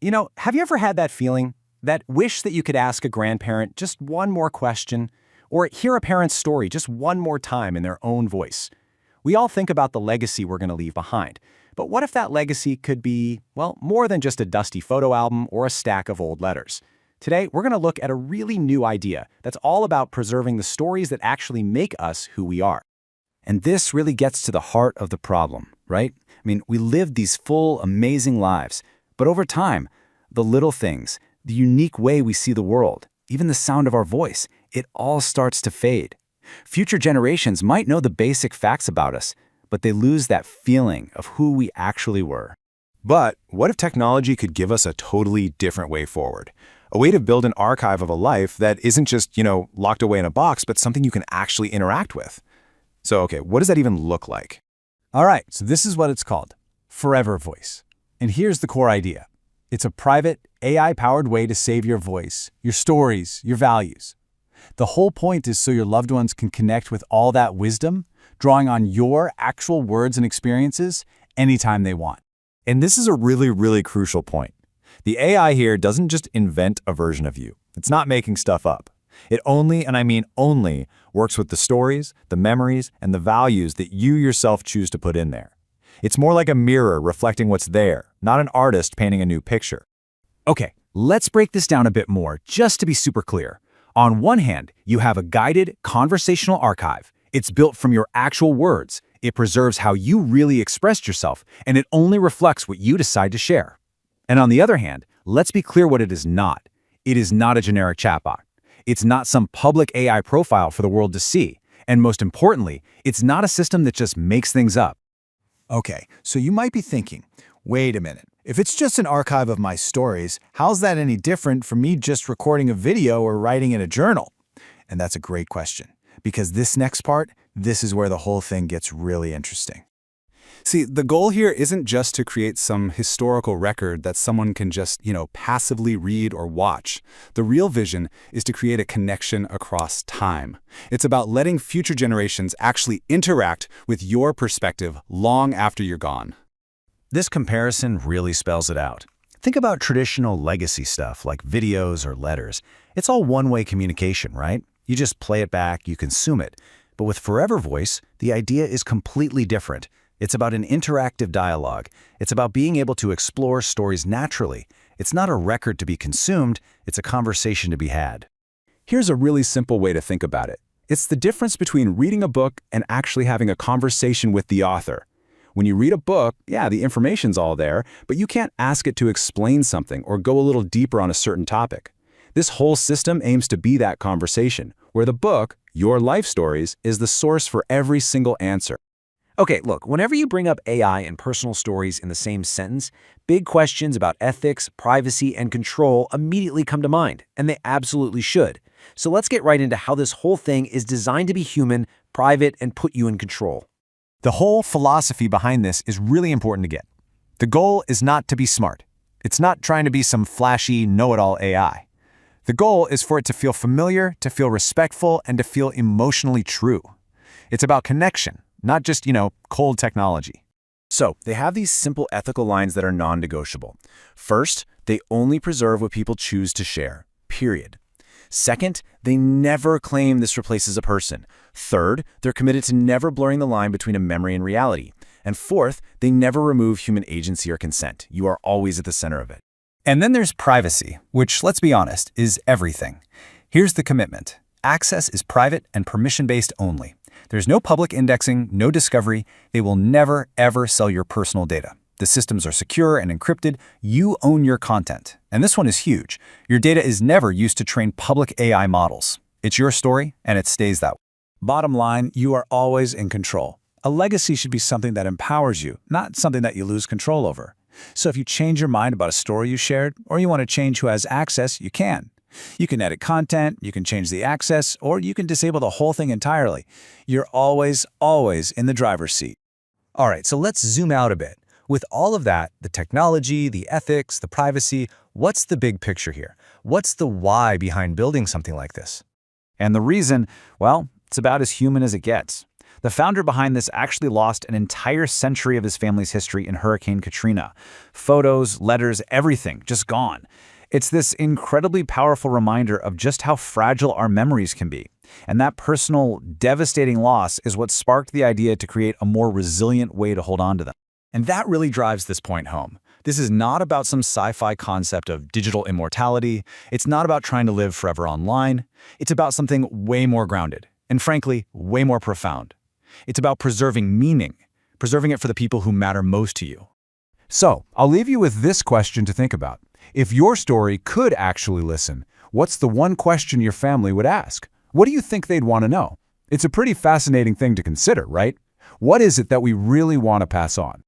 Have you ever had that feeling, that wish that you could ask a grandparent just one more question, or hear a parent's story just one more time in their own voice? We all think about the legacy we're going to leave behind. But what if that legacy could be, well, more than just a dusty photo album or a stack of old letters? Today, we're going to look at a really new idea that's all about preserving the stories that actually make us who we are. And this really gets to the heart of the problem, right? We live these full, amazing lives, but over time, the little things, the unique way we see the world, even the sound of our voice, it all starts to fade. Future generations might know the basic facts about us, but they lose that feeling of who we actually were. But what if technology could give us a totally different way forward? A way to build an archive of a life that isn't just, locked away in a box, but something you can actually interact with. So, okay, what does that even look like? All right, so this is what it's called, Forever Voice. And here's the core idea. It's a private, AI-powered way to save your voice, your stories, your values. The whole point is so your loved ones can connect with all that wisdom, drawing on your actual words and experiences anytime they want. And this is a really, really crucial point. The AI here doesn't just invent a version of you. It's not making stuff up. It only, and I mean only, works with the stories, the memories, and the values that you yourself choose to put in there. It's more like a mirror reflecting what's there, not an artist painting a new picture. Okay, let's break this down a bit more, just to be super clear. On one hand, you have a guided, conversational archive. It's built from your actual words. It preserves how you really expressed yourself, and it only reflects what you decide to share. And on the other hand, let's be clear what it is not. It is not a generic chatbot. It's not some public AI profile for the world to see. And most importantly, it's not a system that just makes things up. Okay, so you might be thinking, wait a minute. If it's just an archive of my stories, how's that any different from me just recording a video or writing in a journal? And that's a great question, because this next part, this is where the whole thing gets really interesting. See, the goal here isn't just to create some historical record that someone can just, passively read or watch. The real vision is to create a connection across time. It's about letting future generations actually interact with your perspective long after you're gone. This comparison really spells it out. Think about traditional legacy stuff like videos or letters. It's all one-way communication, right? You just play it back, you consume it. But with Forever Voice, the idea is completely different. It's about an interactive dialogue. It's about being able to explore stories naturally. It's not a record to be consumed, it's a conversation to be had. Here's a really simple way to think about it. It's the difference between reading a book and actually having a conversation with the author. When you read a book, yeah, the information's all there, but you can't ask it to explain something or go a little deeper on a certain topic. This whole system aims to be that conversation, where the book, your life stories, is the source for every single answer. Okay, look, whenever you bring up AI and personal stories in the same sentence, big questions about ethics, privacy, and control immediately come to mind, and they absolutely should. So let's get right into how this whole thing is designed to be human, private, and put you in control. The whole philosophy behind this is really important to get. The goal is not to be smart. It's not trying to be some flashy, know-it-all AI. The goal is for it to feel familiar, to feel respectful, and to feel emotionally true. It's about connection, not just, cold technology. So, they have these simple ethical lines that are non-negotiable. First, they only preserve what people choose to share, period. Second, they never claim this replaces a person. Third, they're committed to never blurring the line between a memory and reality. And fourth, they never remove human agency or consent. You are always at the center of it. And then there's privacy, which, let's be honest, is everything. Here's the commitment. Access is private and permission-based only. There's no public indexing, no discovery. They will never, ever sell your personal data. The systems are secure and encrypted. You own your content. And this one is huge. Your data is never used to train public AI models. It's your story, and it stays that way. Bottom line, you are always in control. A legacy should be something that empowers you, not something that you lose control over. So if you change your mind about a story you shared, or you want to change who has access, you can. You can edit content, you can change the access, or you can disable the whole thing entirely. You're always, always in the driver's seat. All right, so let's zoom out a bit. With all of that, the technology, the ethics, the privacy, what's the big picture here? What's the why behind building something like this? And the reason, well, it's about as human as it gets. The founder behind this actually lost an entire century of his family's history in Hurricane Katrina. Photos, letters, everything, just gone. It's this incredibly powerful reminder of just how fragile our memories can be. And that personal, devastating loss is what sparked the idea to create a more resilient way to hold on to them. And that really drives this point home. This is not about some sci-fi concept of digital immortality. It's not about trying to live forever online. It's about something way more grounded, and frankly, way more profound. It's about preserving meaning, preserving it for the people who matter most to you. So, I'll leave you with this question to think about. If your story could actually listen, what's the one question your family would ask? What do you think they'd want to know? It's a pretty fascinating thing to consider, right? What is it that we really want to pass on?